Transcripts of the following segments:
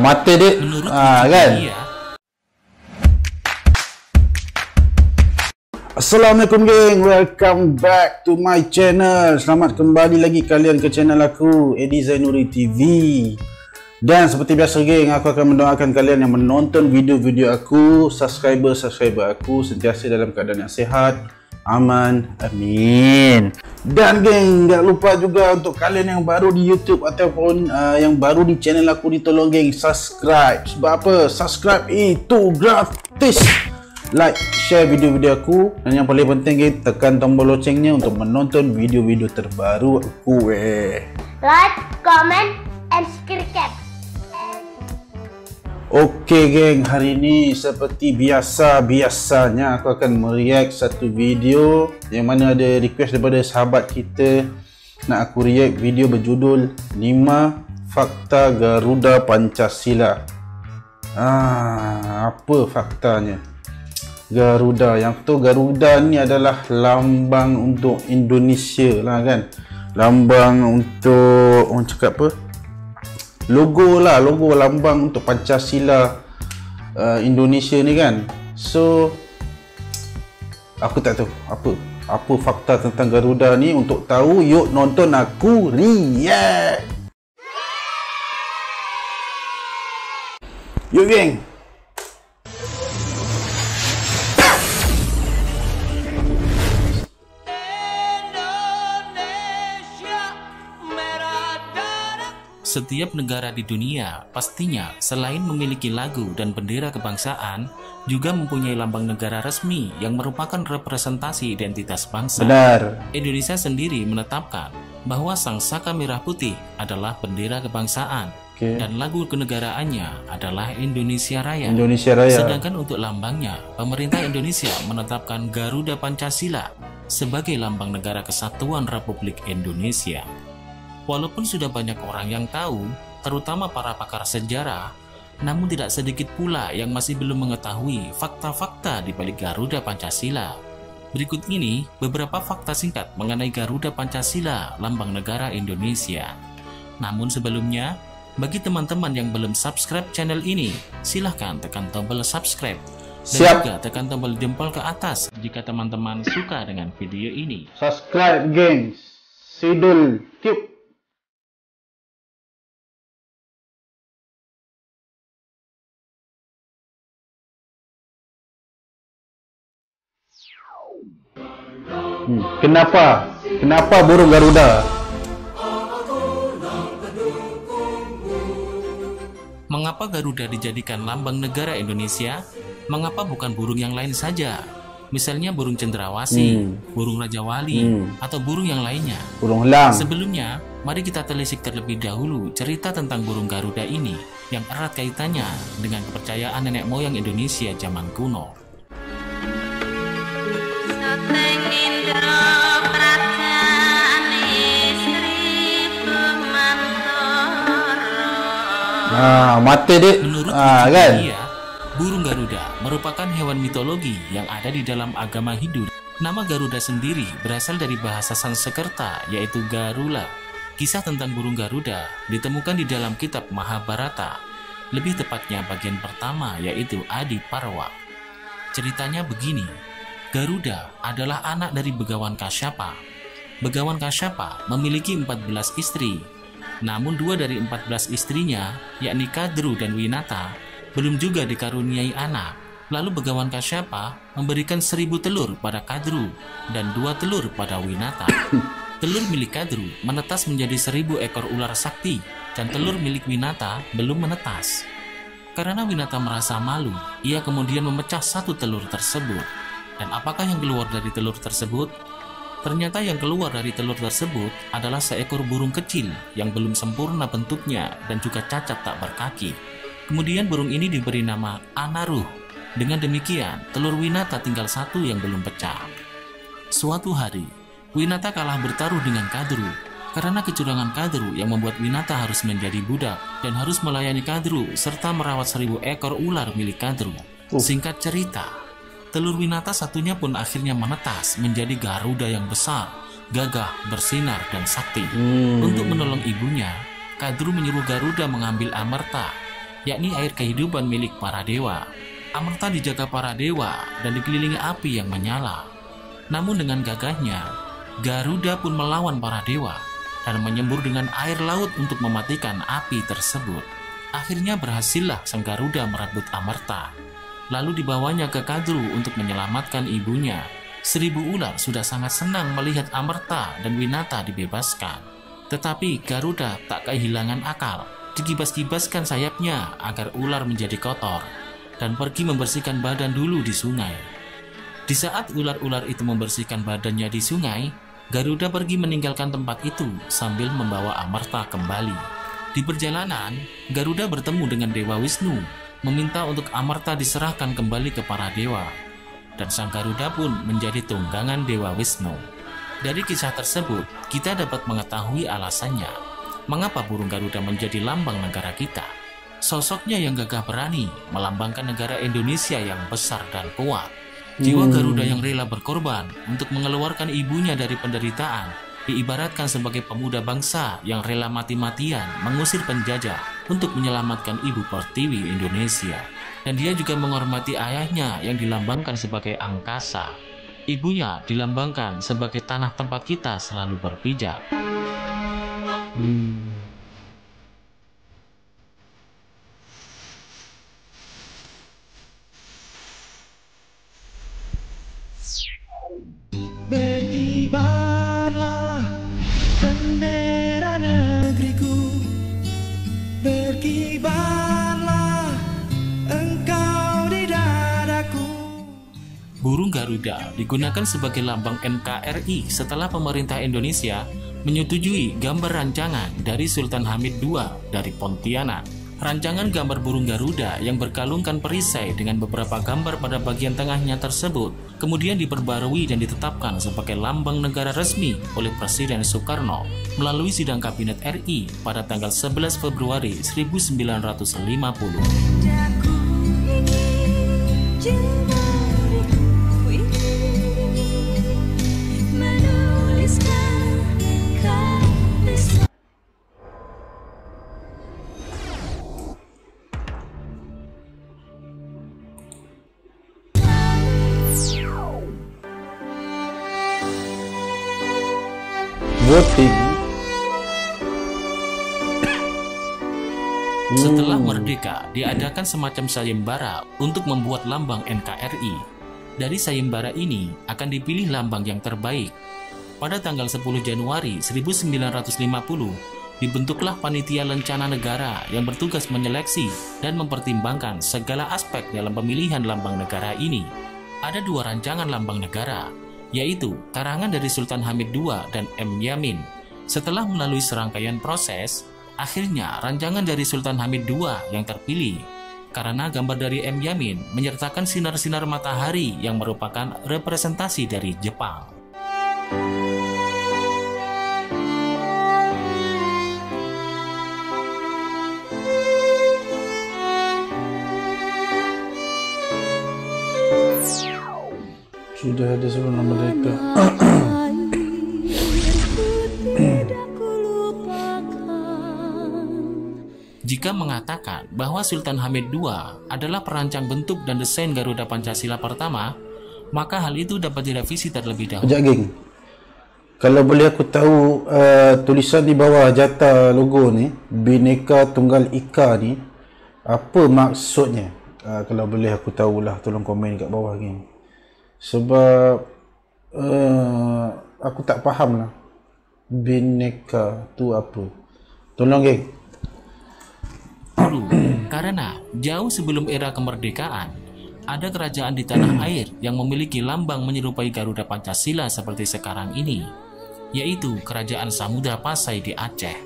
Mata dia kan. Assalamualaikum geng, welcome back to my channel. Selamat kembali lagi kalian ke channel aku, Edi Zainuri TV. Dan seperti biasa geng, aku akan mendoakan kalian yang menonton video-video aku, subscriber aku sentiasa dalam keadaan yang sehat, aman, amin. Dan geng, jangan lupa juga untuk kalian yang baru di YouTube ataupun yang baru di channel aku, ditolong geng subscribe. Sebab apa? Subscribe itu gratis. Like, share video-video aku, dan yang paling penting geng, tekan tombol loncengnya untuk menonton video-video terbaru aku. Like, comment, and subscribe. Okey geng, hari ini seperti biasanya aku akan mereact satu video yang mana ada request daripada sahabat kita nak aku react video berjudul 5 Fakta Garuda Pancasila. Apa faktanya? Garuda, yang tu Garuda ni adalah lambang untuk Indonesia lah kan. Lambang untuk, orang cakap apa? Logo lambang untuk Pancasila Indonesia ni kan. So aku tak tahu apa fakta tentang Garuda ni. Untuk tahu, yuk nonton aku react. Yuk geng. Setiap negara di dunia pastinya selain memiliki lagu dan bendera kebangsaan, juga mempunyai lambang negara resmi yang merupakan representasi identitas bangsa. Benar. Indonesia sendiri menetapkan bahwa sang saka merah putih adalah bendera kebangsaan, dan lagu kenegaraannya adalah Indonesia Raya. Sedangkan untuk lambangnya, pemerintah Indonesia menetapkan Garuda Pancasila sebagai lambang negara kesatuan Republik Indonesia. Walaupun sudah banyak orang yang tahu, terutama para pakar sejarah, namun tidak sedikit pula yang masih belum mengetahui fakta-fakta di balik Garuda Pancasila. Berikut ini beberapa fakta singkat mengenai Garuda Pancasila, lambang negara Indonesia. Namun sebelumnya, bagi teman-teman yang belum subscribe channel ini, silahkan tekan tombol subscribe. Dan juga tekan tombol jempol ke atas jika teman-teman suka dengan video ini. Subscribe gengs. Sidul Tube. Kenapa burung Garuda? Mengapa Garuda dijadikan lambang negara Indonesia? Mengapa bukan burung yang lain saja? Misalnya burung cendrawasih, burung Raja Wali, atau burung yang lainnya. Burung elang. Sebelumnya, mari kita telisik terlebih dahulu cerita tentang burung Garuda ini yang erat kaitannya dengan kepercayaan nenek moyang Indonesia zaman kuno. Mata dia menurut kan. Burung Garuda merupakan hewan mitologi yang ada di dalam agama Hindu. Nama Garuda sendiri berasal dari bahasa Sanskerta, yaitu Garula. Kisah tentang burung Garuda ditemukan di dalam kitab Mahabharata, lebih tepatnya bagian pertama, yaitu Adi Parwa. Ceritanya begini, Garuda adalah anak dari Begawan Kasyapa. Begawan Kasyapa memiliki 14 istri. Namun 2 dari 14 istrinya, yakni Kadru dan Winata, belum juga dikaruniai anak. Lalu Begawan Kasyapa memberikan 1000 telur pada Kadru dan 2 telur pada Winata. Telur milik Kadru menetas menjadi 1000 ekor ular sakti, dan telur milik Winata belum menetas. Karena Winata merasa malu, ia kemudian memecah 1 telur tersebut. Dan apakah yang keluar dari telur tersebut? Ternyata yang keluar dari telur tersebut adalah seekor burung kecil yang belum sempurna bentuknya dan juga cacat tak berkaki. Kemudian burung ini diberi nama Anaruh. Dengan demikian, telur Winata tinggal 1 yang belum pecah. Suatu hari, Winata kalah bertaruh dengan Kadru. Karena kecurangan Kadru yang membuat Winata harus menjadi budak dan harus melayani Kadru serta merawat 1000 ekor ular milik Kadru. Singkat cerita, Telur Winata satunya pun akhirnya menetas menjadi Garuda yang besar, gagah, bersinar, dan sakti. Untuk menolong ibunya, Kadru menyuruh Garuda mengambil Amerta, yakni air kehidupan milik para dewa. Amerta dijaga para dewa dan dikelilingi api yang menyala. Namun dengan gagahnya, Garuda pun melawan para dewa dan menyembur dengan air laut untuk mematikan api tersebut. Akhirnya berhasillah sang Garuda merebut Amerta. Lalu dibawanya ke Kadru untuk menyelamatkan ibunya. 1000 ular sudah sangat senang melihat Amerta dan Winata dibebaskan. Tetapi Garuda tak kehilangan akal. Dikibas-kibaskan sayapnya agar ular menjadi kotor dan pergi membersihkan badan dulu di sungai. Di saat ular-ular itu membersihkan badannya di sungai, Garuda pergi meninggalkan tempat itu sambil membawa Amerta kembali. Di perjalanan, Garuda bertemu dengan Dewa Wisnu, meminta untuk Amerta diserahkan kembali ke para dewa. Dan sang Garuda pun menjadi tunggangan Dewa Wisnu. Dari kisah tersebut, kita dapat mengetahui alasannya mengapa burung Garuda menjadi lambang negara kita. Sosoknya yang gagah berani melambangkan negara Indonesia yang besar dan kuat. Jiwa Garuda yang rela berkorban untuk mengeluarkan ibunya dari penderitaan diibaratkan sebagai pemuda bangsa yang rela mati-matian mengusir penjajah untuk menyelamatkan ibu pertiwi Indonesia. Dan dia juga menghormati ayahnya yang dilambangkan sebagai angkasa. Ibunya dilambangkan sebagai tanah tempat kita selalu berpijak. Berkibarlah bendera negeriku, berkibarlah engkau di dadaku. Burung Garuda digunakan sebagai lambang NKRI setelah pemerintah Indonesia menyetujui gambar rancangan dari Sultan Hamid II dari Pontianak. Rancangan gambar burung Garuda yang berkalungkan perisai dengan beberapa gambar pada bagian tengahnya tersebut kemudian diperbarui dan ditetapkan sebagai lambang negara resmi oleh Presiden Soekarno melalui sidang Kabinet RI pada tanggal 11 Februari 1950. Voting. Setelah merdeka, diadakan semacam sayembara untuk membuat lambang NKRI. Dari sayembara ini akan dipilih lambang yang terbaik. Pada tanggal 10 Januari 1950, dibentuklah Panitia Lencana Negara yang bertugas menyeleksi dan mempertimbangkan segala aspek dalam pemilihan lambang negara ini. Ada 2 rancangan lambang negara, yaitu karangan dari Sultan Hamid II dan M. Yamin. Setelah melalui serangkaian proses, akhirnya rancangan dari Sultan Hamid II yang terpilih, karena gambar dari M. Yamin menyertakan sinar-sinar matahari yang merupakan representasi dari Jepang. Sudah ada sebelum merdeka. Jika mengatakan bahwa Sultan Hamid II adalah perancang bentuk dan desain Garuda Pancasila pertama, maka hal itu dapat direvisi terlebih dahulu. Sekejap, geng. Kalau boleh aku tahu tulisan di bawah jata logo ni, Bhinneka Tunggal Ika ni, apa maksudnya? Kalau boleh aku tahulah, tolong komen kat bawah, geng. Sebab aku tak faham lah Bhinneka tu apa. Tolong, geng. Karena jauh sebelum era kemerdekaan, ada kerajaan di tanah air yang memiliki lambang menyerupai Garuda Pancasila seperti sekarang ini, yaitu Kerajaan Samudra Pasai di Aceh.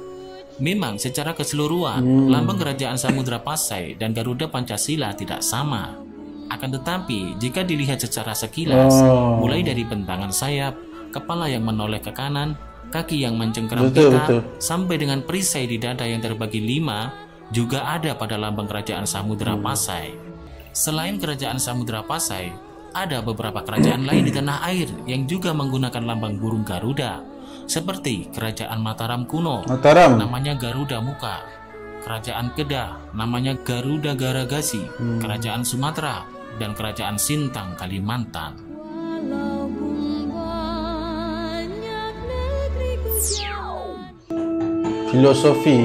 Memang secara keseluruhan, lambang Kerajaan Samudra Pasai dan Garuda Pancasila tidak sama. Akan tetapi, jika dilihat secara sekilas, mulai dari bentangan sayap, kepala yang menoleh ke kanan, kaki yang mencengkeram pita, sampai dengan perisai di dada yang terbagi 5, juga ada pada lambang Kerajaan Samudra Pasai. Selain Kerajaan Samudra Pasai, Ada beberapa kerajaan lain di tanah air yang juga menggunakan lambang burung Garuda, seperti Kerajaan Mataram kuno, Mataram. namanya Garuda Muka. Kerajaan Kedah, namanya Garuda Garagasi. Kerajaan Sumatera, dan Kerajaan Sintang Kalimantan. Filosofi.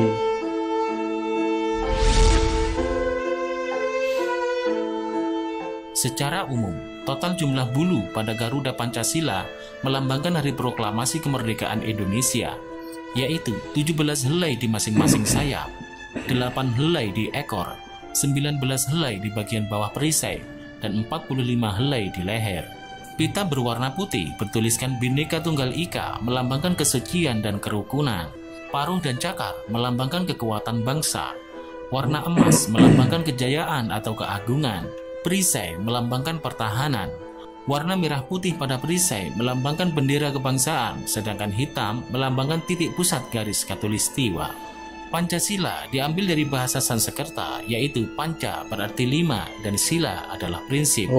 Secara umum, total jumlah bulu pada Garuda Pancasila melambangkan hari proklamasi kemerdekaan Indonesia, yaitu 17 helai di masing-masing sayap, 8 helai di ekor, 19 helai di bagian bawah perisai, dan 45 helai di leher. Pita berwarna putih bertuliskan Bhinneka Tunggal Ika melambangkan kesucian dan kerukunan. Paruh dan cakar melambangkan kekuatan bangsa. Warna emas melambangkan kejayaan atau keagungan. Perisai melambangkan pertahanan. Warna merah putih pada perisai melambangkan bendera kebangsaan, sedangkan hitam melambangkan titik pusat garis khatulistiwa. Pancasila diambil dari bahasa Sanskerta, yaitu panca berarti 5 dan sila adalah prinsip.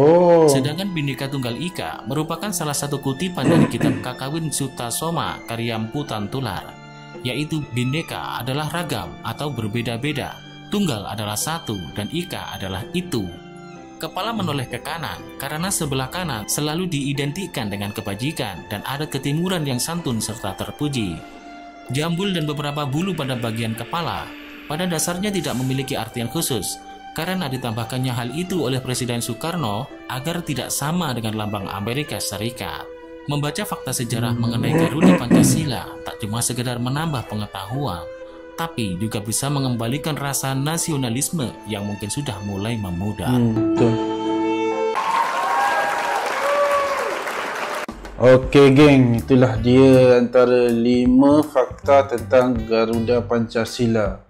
Sedangkan Bhinneka Tunggal Ika merupakan salah satu kutipan dari kitab Kakawin Sutta Soma karya Mpu Tantular, yaitu Bhinneka adalah ragam atau berbeda-beda, tunggal adalah satu, dan ika adalah itu. Kepala menoleh ke kanan karena sebelah kanan selalu diidentikan dengan kebajikan dan adat ketimuran yang santun serta terpuji. Jambul dan beberapa bulu pada bagian kepala pada dasarnya tidak memiliki artian khusus, karena ditambahkannya hal itu oleh Presiden Soekarno agar tidak sama dengan lambang Amerika Serikat. Membaca fakta sejarah mengenai Garuda Pancasila tak cuma sekedar menambah pengetahuan, tapi juga bisa mengembalikan rasa nasionalisme yang mungkin sudah mulai memudar. Okey geng, itulah dia antara 5 fakta tentang Garuda Pancasila.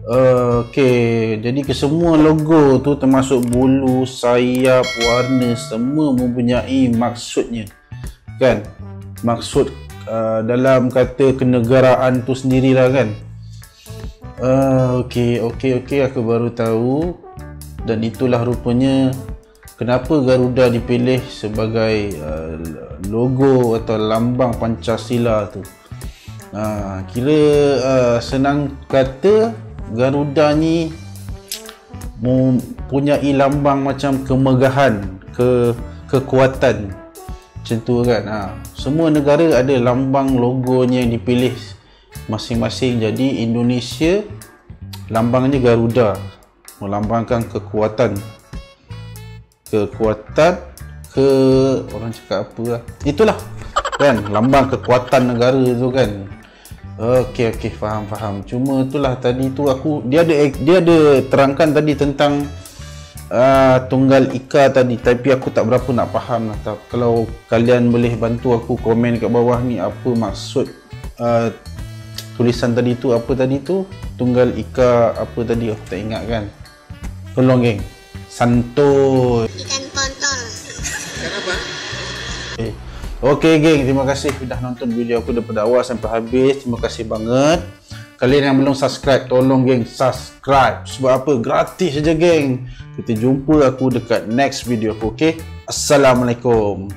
Okey, jadi kesemua logo tu termasuk bulu, sayap, warna, semua mempunyai maksudnya. Kan? Maksud dalam kata kenegaraan tu sendirilah kan. Okey, aku baru tahu. Dan itulah rupanya kenapa Garuda dipilih sebagai logo atau lambang Pancasila tu. Kira senang kata Garuda ni mempunyai lambang macam kemegahan, kekuatan. Macam tu kan. Semua negara ada lambang logonya yang dipilih masing-masing. Jadi Indonesia lambangnya Garuda, melambangkan kekuatan orang cakap apa lah. Itulah kan lambang kekuatan negara tu kan. Okey, faham. Cuma itulah tadi tu dia ada terangkan tadi tentang Tunggal Ika tadi, tapi aku tak berapa nak faham lah. Kalau kalian boleh bantu aku komen kat bawah ni apa maksud tulisan tadi tu, apa tadi tu Tunggal Ika apa tadi, aku tak ingat kan. Tolong geng, santuy. Ikan kontol. Kenapa? Okey geng, terima kasih sudah nonton video aku daripada awal sampai habis. Terima kasih banget. Kalian yang belum subscribe, tolong geng subscribe. Sebab apa? Gratis saja geng. Kita jumpa aku dekat next video aku, okey? Assalamualaikum.